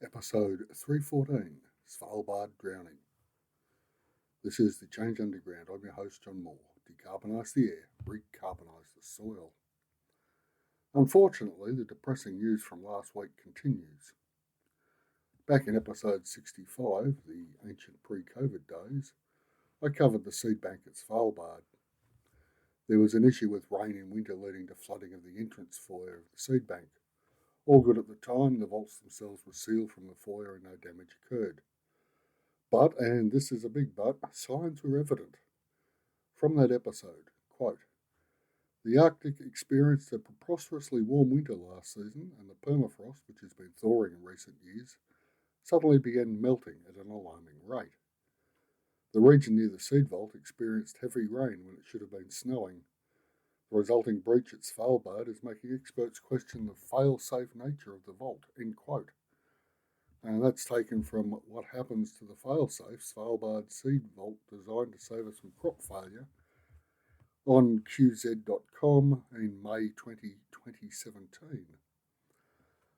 Episode 314, Svalbard Drowning. This is the Change Underground. I'm your host, John Moore. Decarbonise the air, recarbonise the soil. Unfortunately, the depressing news from last week continues. Back in episode 65, the ancient pre-COVID days, I covered the seed bank at Svalbard. There was an issue with rain in winter leading to flooding of the entrance foyer of the seed bank. All good at the time, the vaults themselves were sealed from the foyer and no damage occurred. But, and this is a big but, signs were evident. From that episode, quote, "The Arctic experienced a preposterously warm winter last season, and the permafrost, which has been thawing in recent years, suddenly began melting at an alarming rate. The region near the seed vault experienced heavy rain when it should have been snowing. The resulting breach at Svalbard is making experts question the fail-safe nature of the vault," end quote. And that's taken from What Happens to the Failsafe, Svalbard Seed Vault designed to save us from crop failure, on qz.com in May 2017.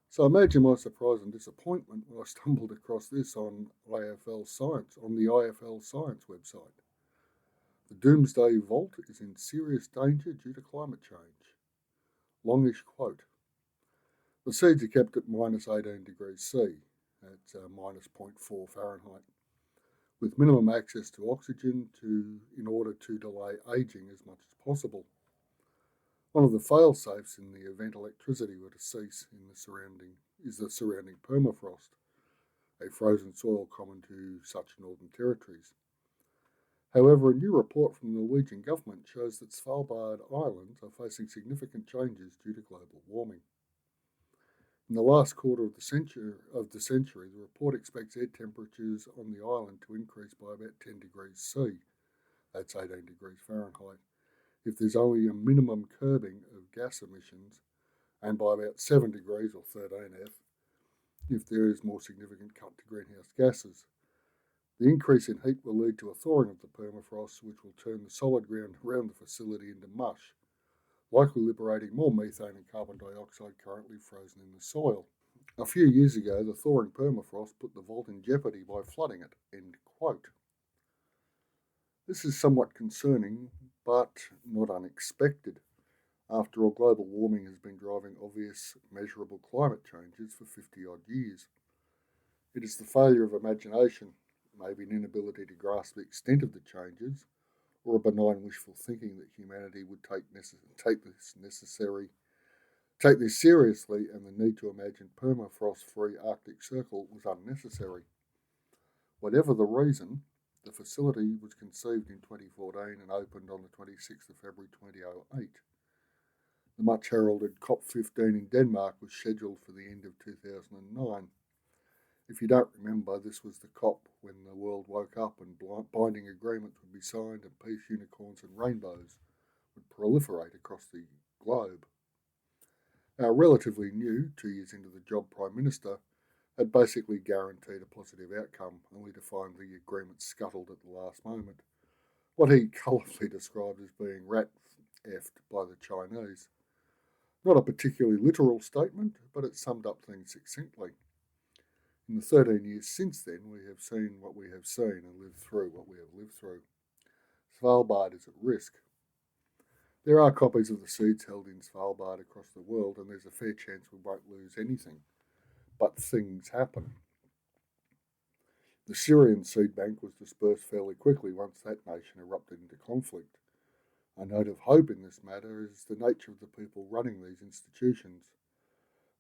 So imagine my surprise and disappointment when I stumbled across this on the IFL Science website. The Doomsday Vault is in serious danger due to climate change. Longish quote. The seeds are kept at minus 18 degrees C, at minus 0.4 Fahrenheit, with minimum access to oxygen in order to delay aging as much as possible. One of the fail-safes in the event electricity were to cease is the surrounding permafrost, a frozen soil common to such northern territories. However, a new report from the Norwegian government shows that Svalbard Islands are facing significant changes due to global warming. In the last quarter of the century, the report expects air temperatures on the island to increase by about 10 degrees C, that's 18 degrees Fahrenheit, if there's only a minimum curbing of gas emissions, and by about 7 degrees or 13 F if there is more significant cut to greenhouse gases. The increase in heat will lead to a thawing of the permafrost, which will turn the solid ground around the facility into mush, likely liberating more methane and carbon dioxide currently frozen in the soil. A few years ago, the thawing permafrost put the vault in jeopardy by flooding it, end quote. This is somewhat concerning, but not unexpected. After all, global warming has been driving obvious, measurable climate changes for 50-odd years. It is the failure of imagination, maybe an inability to grasp the extent of the changes, or a benign wishful thinking that humanity would take this seriously, and the need to imagine permafrost-free Arctic Circle was unnecessary. Whatever the reason, the facility was conceived in 2014 and opened on the 26th of February 2008. The much heralded COP15 in Denmark was scheduled for the end of 2009. If you don't remember, this was the COP when the world woke up and binding agreements would be signed and peace, unicorns and rainbows would proliferate across the globe. Our relatively new, 2 years into the job Prime Minister, had basically guaranteed a positive outcome, only to find the agreement scuttled at the last moment. What he colourfully described as being rat-effed by the Chinese. Not a particularly literal statement, but it summed up things succinctly. In the 13 years since then, we have seen what we have seen and lived through what we have lived through. Svalbard is at risk. There are copies of the seeds held in Svalbard across the world, and there's a fair chance we won't lose anything. But things happen. The Syrian seed bank was dispersed fairly quickly once that nation erupted into conflict. A note of hope in this matter is the nature of the people running these institutions.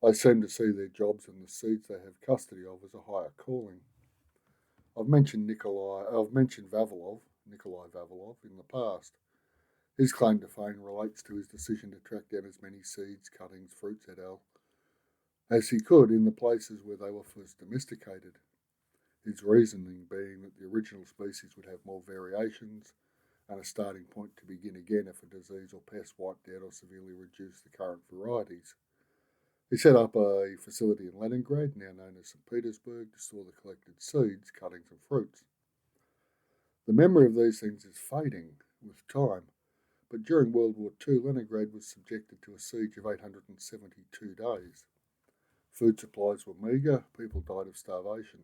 They seem to see their jobs and the seeds they have custody of as a higher calling. I've mentioned Nikolai Vavilov in the past. His claim to fame relates to his decision to track down as many seeds, cuttings, fruits, et.al. as he could in the places where they were first domesticated. His reasoning being that the original species would have more variations and a starting point to begin again if a disease or pest wiped out or severely reduced the current varieties. He set up a facility in Leningrad, now known as St. Petersburg, to store the collected seeds, cuttings and fruits. The memory of these things is fading with time, but during World War II, Leningrad was subjected to a siege of 872 days. Food supplies were meagre, people died of starvation.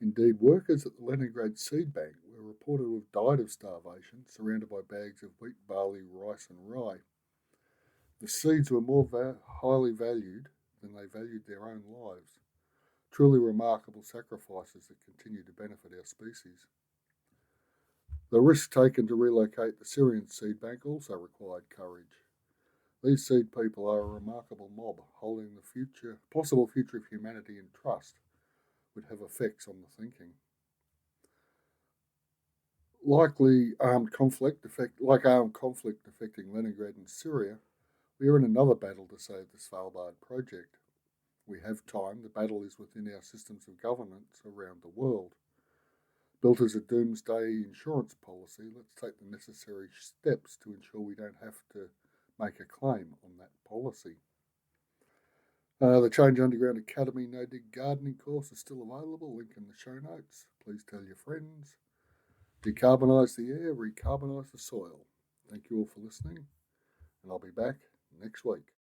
Indeed, workers at the Leningrad seed bank were reported to have died of starvation, surrounded by bags of wheat, barley, rice, and rye. The seeds were more highly valued than they valued their own lives. Truly remarkable sacrifices that continue to benefit our species. The risk taken to relocate the Syrian seed bank also required courage. These seed people are a remarkable mob, holding the possible future of humanity in trust would have effects on the thinking. Like armed conflict affecting Leningrad and Syria, we are in another battle to save the Svalbard project. We have time. The battle is within our systems of governance around the world. Built as a Doomsday insurance policy, let's take the necessary steps to ensure we don't have to make a claim on that policy. The Change Underground Academy No Dig Gardening course is still available, link in the show notes. Please tell your friends. Decarbonise the air, recarbonise the soil. Thank you all for listening, and I'll be back next week.